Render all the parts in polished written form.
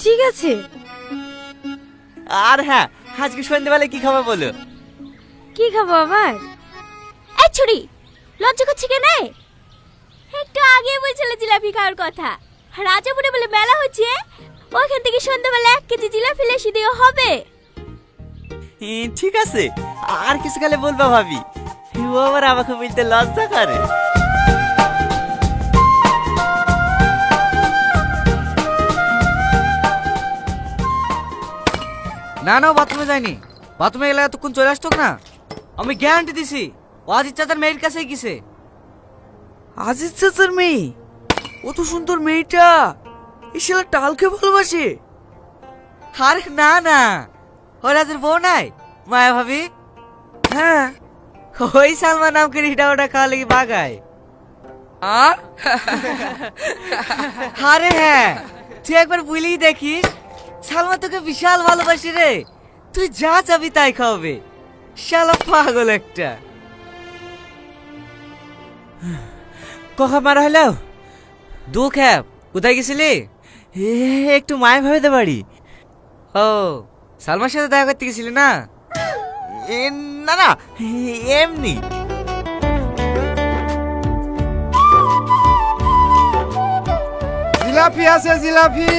ঠিক আছে। আর হ্যাঁ, আজকে সন্ধ্যেবেলায় কি খাবো বলো? কি খাবো আবার? এই ছুরি, লজ্জা করছে কেন? একটু আগে বলছিলে জিলাপি খাওয়ার কথা। রাজাপুরে বলে মেলা হচ্ছে, ওইখান থেকে সন্ধ্যাবেলা 1 কেজি জিলাপি লেসি দিয়ে হবে। ঠিক আছে, আর কিছু খালে বলবা ভাবি। ও আবার আমাকে বলতে লজ্জা করে। না না, ও বাথরুমে যায়নি। বাথরুমে গেলে এতক্ষণ চলে আসতো না। আমি গ্যারান্টি দিছি ও আজিজ চাচার মেয়ের কাছেই গেছে। আজিজ চাচার মেয়ে? অত সুন্দর মেয়েটা এই শালা টালকে ভালোবাসে? আরে না না, ও রাজের বউ নাই মায়া ভাবি? হ্যাঁ। ওই সালমা নাম করে এটা ওটা খাওয়া লেগে বাগায়। আরে হ্যাঁ, তুই একবার বুঝলেই দেখিস, সালমা তোকে বিশাল ভালোবাসি রে। তুই যা চাবি তাই খাওয়াবে। শালা পাগল একটা। কখন মারা হলো? দু খ্যাপ। কোথায় গেছিলি? একটু মায়ের ভাবে বাড়ি। ও, সালমার সাথে দেখা করতে গেছিলি না? না না, এমনি। জিলাপি আছে, জিলাপি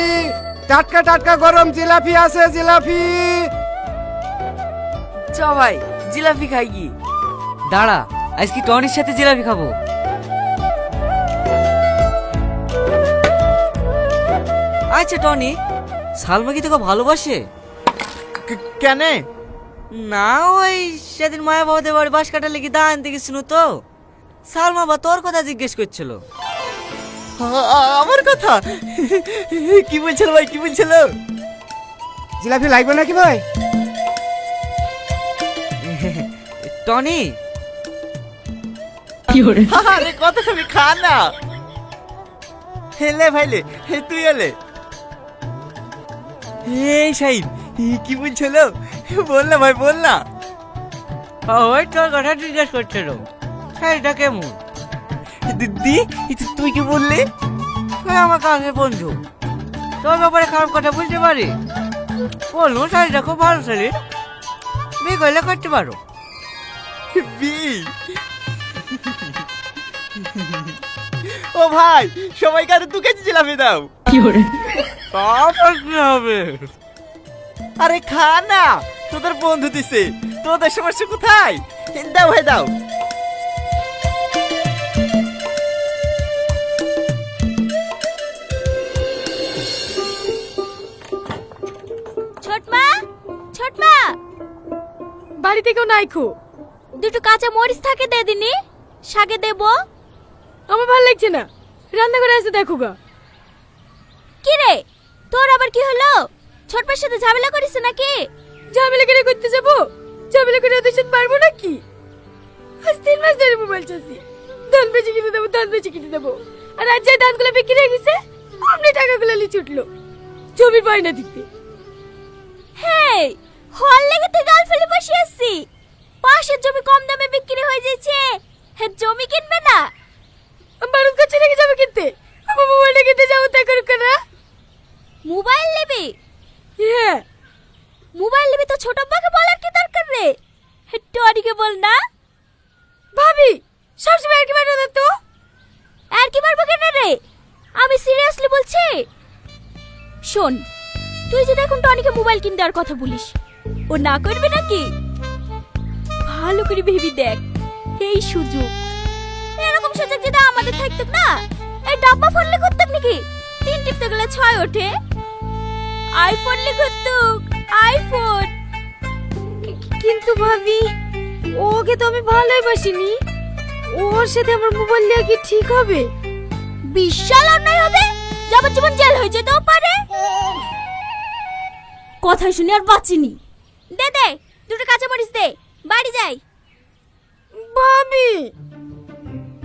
টাটকা টাটকা গরম জিলাপি আছে, জিলাপি। চ ভাই জিলাপি খাই কি? দাঁড়া, আজকে টনির সাথে জিলাপি খাবো। আচ্ছা টনি, সালমা কি তোকে ভালোবাসে? কেন? না, ওই সেদিন মায়া বাবাদের বাড়ি বাস কাটা লেগে দা আনতে গেছিল তো, সালমা বা তোর কথা জিজ্ঞেস করছিল। আমার কথা? কি বলছিল ভাই, কি বলছিল? জিলাপি লাগবে নাকি ভাই? টনি, আরে কত খাবি, খা না। হেলে ভাইলে, তুই এলে। এই সাইদ, কি বলছিল? বল না ভাই, বল না। ওই তোর কথা জিজ্ঞেস করছিল, সেইটা কেমন? দিদি, তুই কি বললি? ওই আমার কাছে বন্ধু, তোর ব্যাপারে খারাপ কথা বলতে পারি? বললো শাড়িটা খুব ভালো শাড়ি, বিয়ে করলে করতে পারো। বি ও ভাই, সবাইকে আরো 2 কেজি জিলাপি দাও। তারপর কি হবে? আরে খা না, তোদের বন্ধু দিছে, তোদের সমস্যা কোথায়? দাও ভাই দাও। ছোটমা, ছোটমা, বাড়িতে কেউ নাই খো? দুটো কাঁচা মরিচ থাকে দে দিনি, শাকে দেবো। আমার ভালো লাগছে না, রান্না করে এসে দেখো গা। কি রে, তোর আবার কি হলো? ছোটমার সাথে ঝামেলা করিস নাকি? ঝামেলা করে করতে যাবো? ঝামেলা করে ওদের সাথে পারবো নাকি? আজ 3 মাস ধরে মোবাইল চাচ্ছি, ধান বেচে কিনে দেবো, ধান বেচে কিনে দেবো। আর আজ যে ধানগুলো বিক্রি হয়ে গেছে, অমনি টাকাগুলো লি ছুটলো জমির বায়না দিতে। হেই, হল লেগে তুই গাল ফেলে বসে আসছি। পাশের জমি কম দামে বিক্রি হয়ে যাচ্ছে, হে জমি কিনবে না? মানুষ কাছে রেখে যাবে কিনতে, আমার মোবাইলটা কিনতে যাবো তাই করুক না। মোবাইল নেবে? হ্যাঁ। মোবাইল নেবে তো ছোট বাবাকে বলার কি দরকার রে? হে টনিকে বল না। ভাবি, সবসময় আর কি মারো না তো? আর কি মারবো কেন রে? আমি সিরিয়াসলি বলছি। শোন, তুই যদি এখন টনিকে মোবাইল কিনে দেওয়ার কথা বলিস, ও না করবে নাকি? ভালো করে ভেবে দেখ, এই সুযোগ, এরকম সুযোগ যদি আমাদের থাকতো না, এই ডাব্বা ফোনলে করতাম নাকি? 3 টিপতে গেলে 6 ওঠে। আইফোন লে করতুক, আইফোন। কিন্তু ভাবি, ওকে তো আমি ভালোই বাসিনি, ওর সাথে আমার মোবাইল নিয়ে কি ঠিক হবে? বিশাল অন্যায় হবে, যাবজ্জীবন জেল হয়ে যেতেও পারে। কথা শুনে আর বাঁচিনি। দে দে, দুটো কাঁচা মরিচ দে, বাড়ি যাই। ভাবি,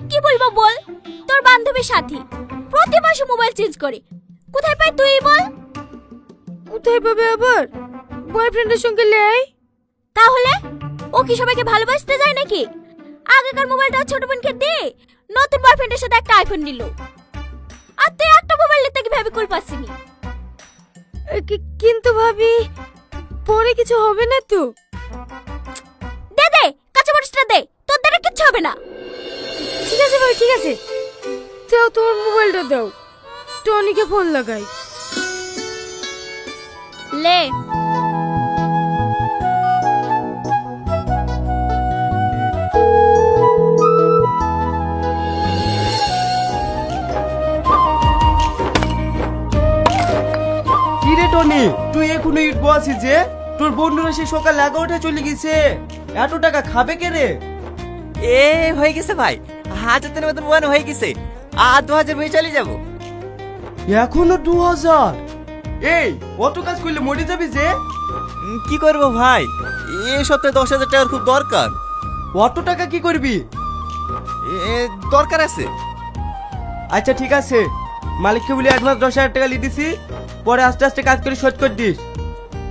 কি বলবো বল? তোর বান্ধবীর সাথী প্রতি মাসে মোবাইল চেঞ্জ করে, কোথায় পাই তুই বল? কোথায় পাবে আবার? বয়ফ্রেন্ডের সঙ্গে লেই। তাহলে ও কি সবাইকে ভালোবাসতে যায় নাকি? আগেকার মোবাইলটা ছোট বোনকে দে, নতুন বয়ফ্রেন্ডের সাথে একটা আইফোন নিল। আর তুই একটা মোবাইল নিতে কি ভাবি কুল পাসিনি? কিন্তু ভাবি পরে কিছু হবে না তো? দে দে, কাঁচা মরিচটা দে, তোর দ্বারা কিচ্ছু হবে না। ঠিক আছে ভাই, ঠিক আছে, দাও তোমার মোবাইলটা দাও, টনিকে ফোন লাগাই। লে কি রে টনি, তুই এখনো ইটবো আছিস যে? তোর বন্ধুরা সে সকাল 11টায় চলে গেছে, এত টাকা খাবে কে রে? এ হয়ে গেছে ভাই, 1000 মতন ওয়ান হয়ে গেছে, আর 2000 হয়ে চলে যাবো। এখনো 2000? এই অত কাজ করলে মরে যাবি যে। কি করব ভাই, এই সপ্তাহে 10,000 টাকার খুব দরকার। অত টাকা কি করবি? দরকার আছে। আচ্ছা ঠিক আছে, মালিককে বলে অ্যাডভান্স 10,000 টাকা লিয়ে দিছি, পরে আস্তে আস্তে কাজ করে শোধ করে দিস।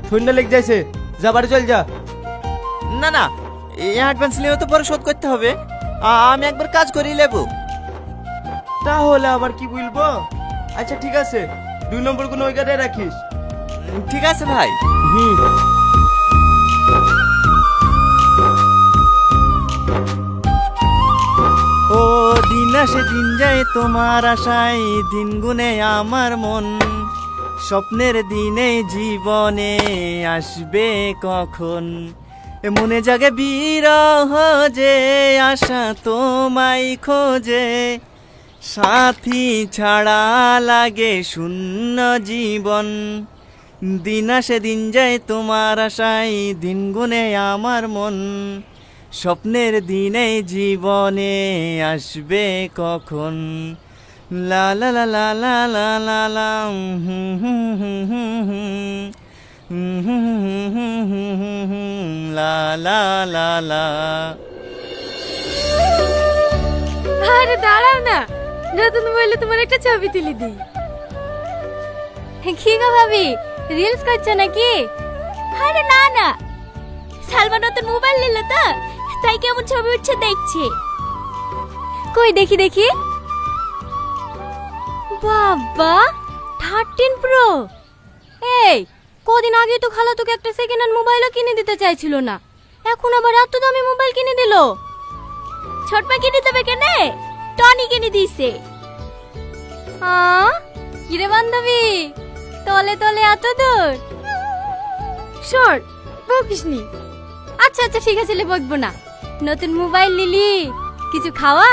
সন্ধ্যা লেগে যাইছে, যা বাড়ি চল যা। না না, এই অ্যাডভান্স নিয়ে তো পরে শোধ করতে হবে, আমি একবার কাজ করেই নেবো। তাহলে আবার কি বলবো? আচ্ছা ঠিক আছে, 2 নম্বর কোনো ওই গাড়ি রাখিস। ঠিক আছে ভাই। ও দিন আসে দিন যায় তোমার আশায়, দিন গুনে আমার মন, স্বপ্নের দিনে জীবনে আসবে কখন, মনে জাগে বিরহ যে আশা তোমায় খোঁজে, সাথী ছাড়া লাগে শূন্য জীবন, দিন আসে দিন যায় তোমার আশায়, দিন গুনে আমার মন, স্বপ্নের দিনে জীবনে আসবে কখন, লা লা লা লা লা লা লা লা হুম হুম হুম হুম হুম লা লা লা লা। আরে দাঁড়াও না, নতুন মোবাইলে তোমার একটা ছবি তুলে দিই। কি গো ভাবি, রিলস করছো নাকি? আরে না না, সালমা নতুন মোবাইল নিল তো, তাই কেমন ছবি উঠছে দেখছি। কই দেখি দেখি। বাবা, 13 প্রো। এই কদিন আগে তো খালা তোকে একটা সেকেন্ড হ্যান্ড মোবাইলও কিনে দিতে চাইছিল না, এখন আবার এত দামি মোবাইল কিনে দিল। ছোটমা কিনে দেবে কেনে? টনি কিনে দিয়েছে। কিরে বান্ধবী, তলে তলে এত দূর? শোন, বকিসনি। আচ্ছা আচ্ছা ঠিক আছে, বকবো না। নতুন মোবাইল নিলি, কিছু খাওয়া?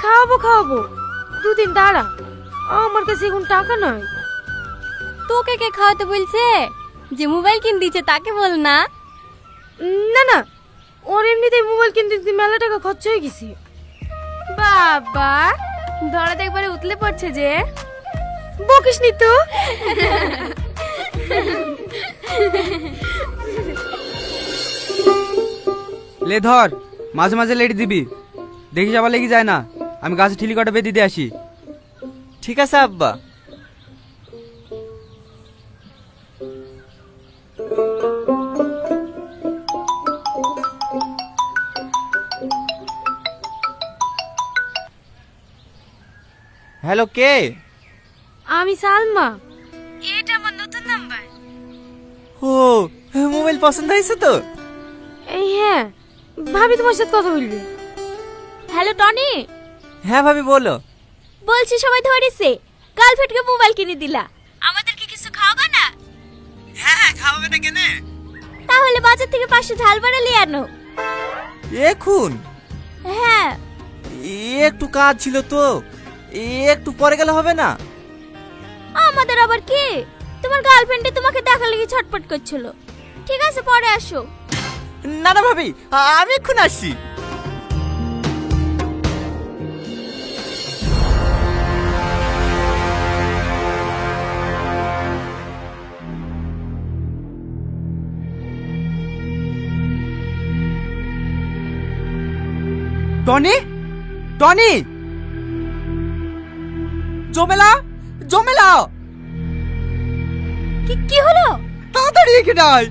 খাওয়াবো খাওয়াবো, 2 দিন দাঁড়া, আমার কাছে এখন টাকা নয়। তোকে কে খাওয়াতে বলছে? যে মোবাইল কিনে দিয়েছে তাকে বল না। না না, ওর এমনিতেই মোবাইল কিনতে দিতে মেলা টাকা খরচ হয়ে গেছে। বাবা, ধরাতে একবারে উতলে পড়ছে যে। বকিসনি তো। লে ধর, মাঝে মাঝে লেডি দিবি, দেখিস আবার লেগে যায় না। আমি গাছে ঠিলি কটা বেঁধে দিয়ে আসি। ঠিক আছে আব্বা। হ্যালো, কে? আমি সালমা, এটা আমার নতুন নাম্বার। ও, মোবাইল পছন্দ হয়েছে তো? এই হ্যাঁ, ভাবি তোমার সাথে কথা বলবে। Hello Tony. হ্যাঁ ভাবি বলো। বলছি সবাই ধরেছে, গার্লফ্রেন্ডকে মোবাইল কিনে দিলা, আমাদেরকে কিছু খাওয়াবে না? হ্যাঁ, খাওয়াবে না কেনে? তাহলে বাজার থেকে 500 ঝাল বাড়া নিয়ে আনো। এখন? হ্যাঁ। একটু কাজ ছিল তো, একটু পরে গেলে হবে না? আমাদের আবার কি, তোমার গার্লফ্রেন্ডে তোমাকে দেখা লেগে ছটপট করছিল। ঠিক আছে, পরে আসো। না না ভাবি, আমি এখন আসছি। টনি, টনি, জমেলা, জমেলা, কি হলো? তাড়াতাড়ি এখানে আয়,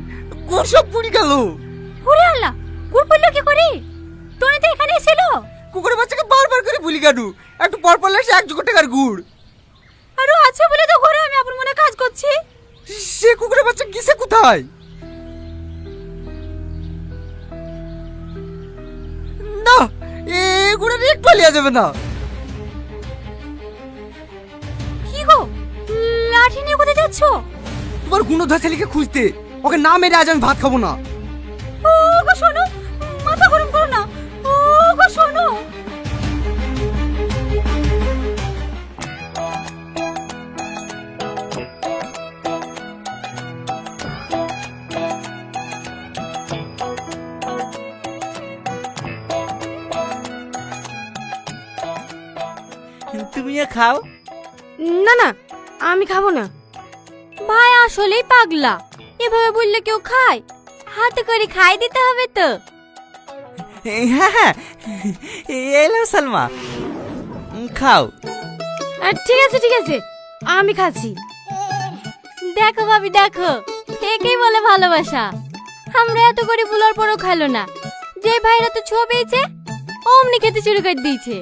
গোর সব পুড়ে গেল। ওরে আল্লাহ, গুড় পড়লো কি করে? টনি তো এখানে ছিল। কুকুরের বাচ্চাকে বারবার করে বলি কেন? একটু পর পর লাগছে 1 জোগাড় টাকার গুড়। আরো আছে বলে তো ঘরে আমি আপন মনে কাজ করছি। সে কুকুরের বাচ্চা কিসে কোথায়? না, এগুলো নিয়ে একটু লিয়া যাবে না। কি গো, লাঠি নিয়ে কোথায় যাচ্ছ? তোমার গুণধর ছেলেকে খুঁজতে। ওকে না মেরে আজ আমি ভাত খাবো না। ও গো শোনো, মাথা গরম করো না। ও গো শোনো। তুমিও খাও। না না, আমি খাবো না। ভাই আসলেই পাগলা, এভাবে বললে কেউ খায়? হাতে করে খাই দিতে হবে তো। হ্যাঁ হ্যাঁ, এলো সালমা, খাও। ঠিক আছে ঠিক আছে, আমি খাচ্ছি। দেখো ভাবি দেখো, একেই বলে ভালোবাসা। আমরা এত করে বুলার পরও খাইলো না, যে ভাইরা তো ছোঁয়া পেয়েছে অমনি খেতে শুরু করে দিয়েছে।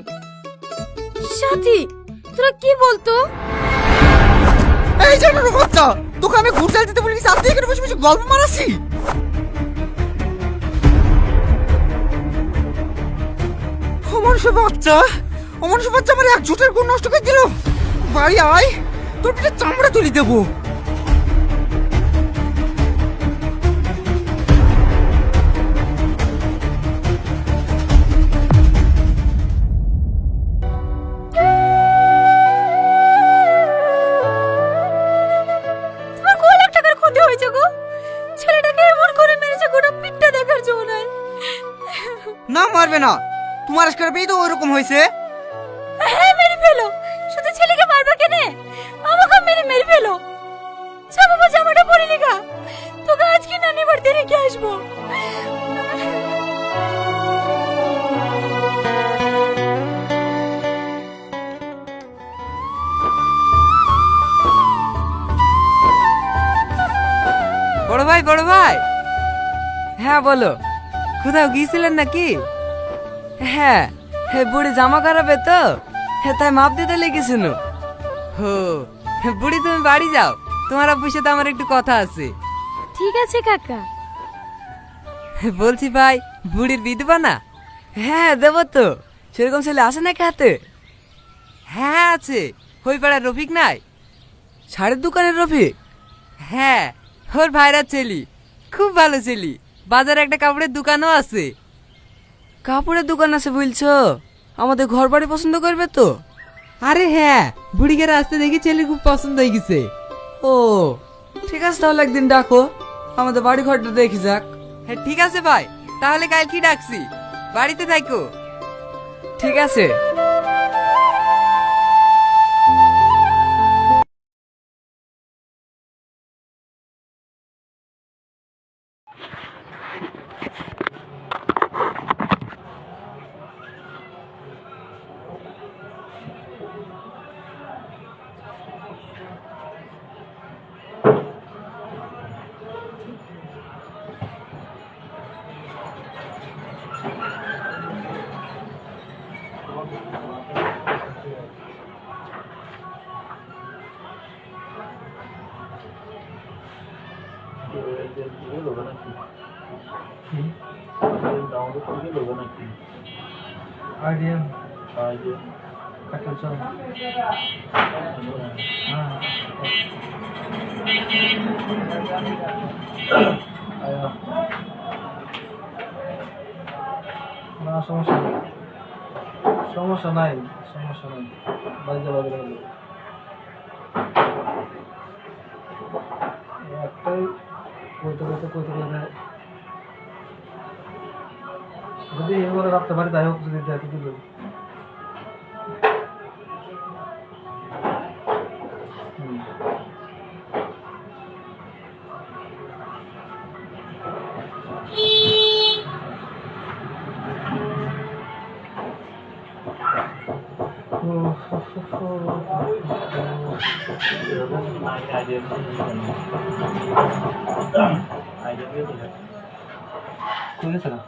সাথী, তোরা কি বলতো? এই জানো বাচ্চা, তোকে আমি ঘুরতে দিতে বলি, সাথে এখানে বসে বসে গল্প মারাছি। অমানুষের বাচ্চা, অমানুষের বাচ্চা আমার 1 ঝুটের গুণ নষ্ট করে দিল। বাড়ি আয়, তোর পিঠে চামড়া তুলি দেবো। তোমার কয় লাখ টাকার ক্ষতি হয়েছে গো? ছেলেটাকে এমন করে মেরেছে গোটা পিঠটা দেখার জন্য নাই। না মারবে না, তোমার আজকের পেয়ে তো ওরকম হয়েছে। হ্যাঁ মেরে ফেলো, শুধু ছেলেকে মারবা কেনে? আমাকে মেরে ফেলো। যা বাবা, জামাটা পরে নিগা, তোকে আজকে নানি বাড়িতে রেখে আসবো। বড় ভাই, বড় ভাই। হ্যাঁ বলো, কোথাও গিয়েছিলেন নাকি? হ্যাঁ, বুড়ি জামা খারাপে তো, তাই মাপ দিতে লেগেছিল। হো, বুড়ি তুমি বাড়ি যাও, তোমার আব্বুর সাথে আমার একটু কথা আছে। ঠিক আছে কাকা। বলছি ভাই, বুড়ির বিধবা না? হ্যাঁ দেবো তো, সেরকম ছেলে আসে নাকি হাতে? হ্যাঁ আছে, ওই পাড়ার রফিক নাই? শাড়ির দোকানের রফিক? হ্যাঁ, ওর ভাইরা ছেলি, খুব ভালো ছেলি। বাজারে একটা কাপড়ের দোকানও আছে। কাপড়ের দোকান আছে বলছো? আমাদের ঘর বাড়ি পছন্দ করবে তো? আরে হ্যাঁ, বুড়িকে রাস্তা দেখি ছেলে খুব পছন্দ হয়ে গেছে। ও ঠিক আছে, তাহলে একদিন ডাকো, আমাদের বাড়ি ঘরটা দেখি যাক। হ্যাঁ ঠিক আছে ভাই, তাহলে কাল কি ডাকছি, বাড়িতে থাকো। ঠিক আছে। না সমস্যা নাই, সমস্যা নাই, সমস্যা নাই, বাড়ি যাবো একটাই কইতে যদি এবারে রাখতে পারি তাই হোক, যদি দেখে দিল ঠিক আছে না?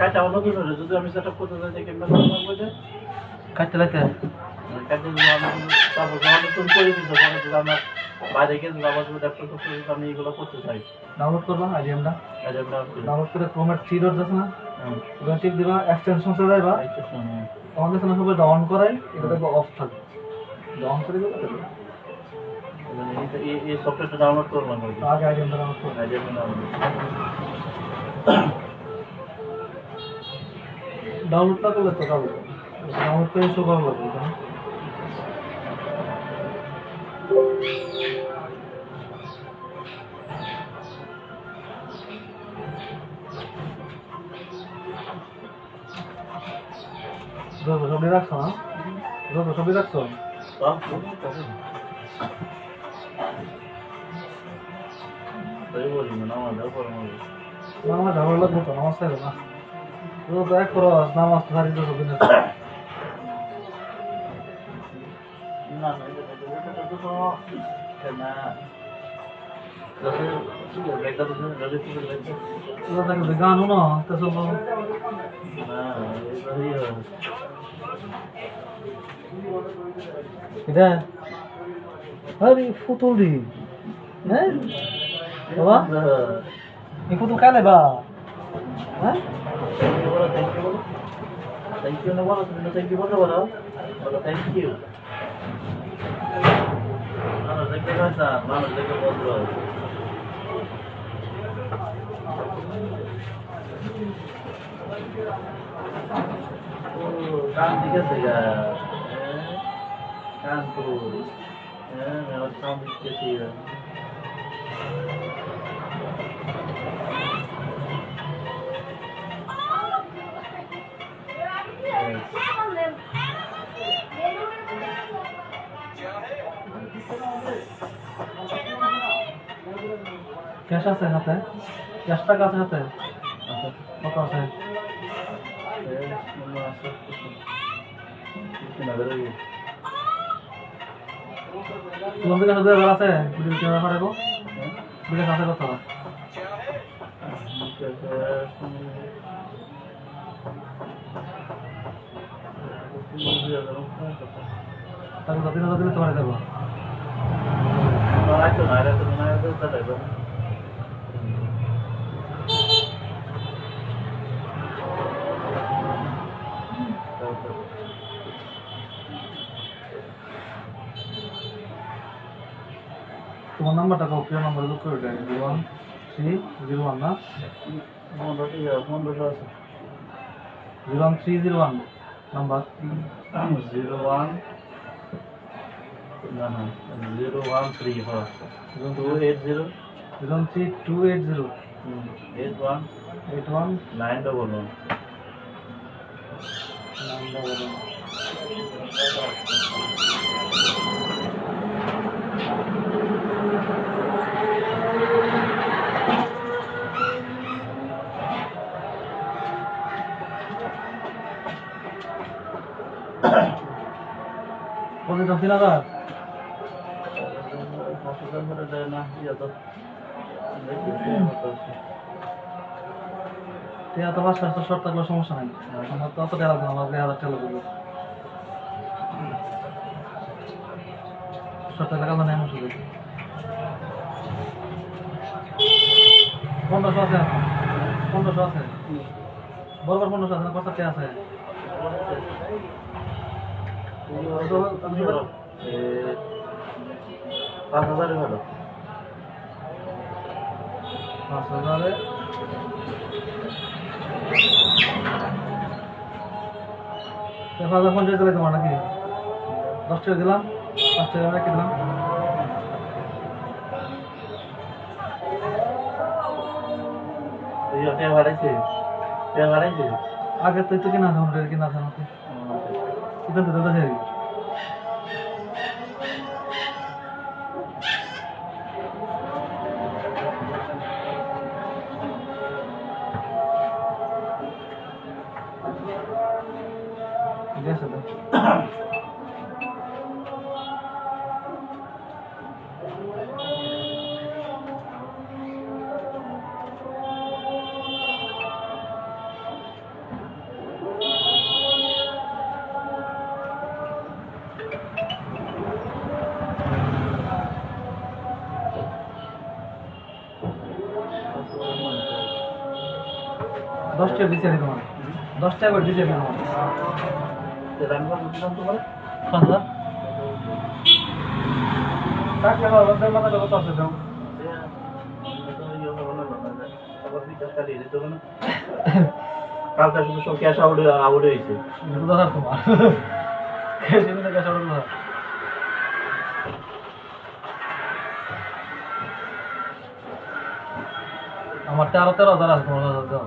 কাটতে আমি সেটা করতে চাই কিংবা কাটতে লাগে কাটতে তারপর তুমি করে দিচ্ছ আমার বাইরে গিয়ে আমি এগুলো করতে চাই ডাউনলোড করবা আইডিএমটা ডাউনলোড করে ক্রোমের 3 ডট আছে না টিক দিবা এক্সটেনশন চলে যাবা আমাদের সামনে সবাই ডাউন করাই এটা দেখো অফ থাকবে ডাউন করে দিবা এই সফটওয়্যারটা ডাউনলোড করব না আগে আইডিএমটা ডাউনলোড করব ডাউনলোড না করলে তো হবে ডাউনলোড করে শো করা লাগবে না সবই রাখছো না সবই রাখছো নামাজ ঝামেলা লাগবে তো নামাজ চাইবে না তো এক করো নামাজ তো হারিয়ে দেবো না গান না তো সব এটা আরে ফুতুল দি হ্যাঁ বাবা এই ফুতুল কালে বা হ্যাঁ থ্যাংক ইউ না বলো তুমি থ্যাংক ইউ বলো বলো থ্যাংক ইউ না দেখতে পাচ্ছ মানুষ দেখতে বন্ধু কান দিকে সেগা কান তো মেরা সাউন্ড দিকে ক্যাশ আছে হাতে ক্যাশ টাকা আছে হাতে কত আছে তোমাদের কাছে দেওয়া আছে বিল কেনা করে গো বিল কাছে কত তাহলে কত দিন দিলে তোমার দেবো তোমার নাম্বারটা কো প্রিয় নাম্বার বুক করে দেন 01301 না 01301 নাম্বার 01 না না 013 হ্যাঁ 280 03280 81 911 3000 ইয়া তো টিয়া তো বাস তো শর্ট থাকলে সমস্যা নাই আমার তো অত টাকা লাগবে আমার 2000 টাকা লাগবে শর্ট টাকা মানে এমন শুধু 1500 আছে 1500 আছে বরাবর 1500 আছে না কত টাকা আছে আমি 5000 ভালো 5000 5050 দিলে তোমার নাকি 10 টাকা দিলাম 5 টাকা রেখে দিলাম আগে তো কিনা আছে কিনা আছে নাকি ইদান তো দাদা যাই ঠিক আছে তো দশ টাকা দিচ্ছে তোমার 10 টাকা করে দিচ্ছে তোমার 5000 টাকা হলো মাথা কত আছে দাও কালকে শুধু সব ক্যাশ আউট হয়েছে দাদা তোমার সেদিনে ক্যাশ আউট দাদা আমার 13,000 আছে তোমার দাও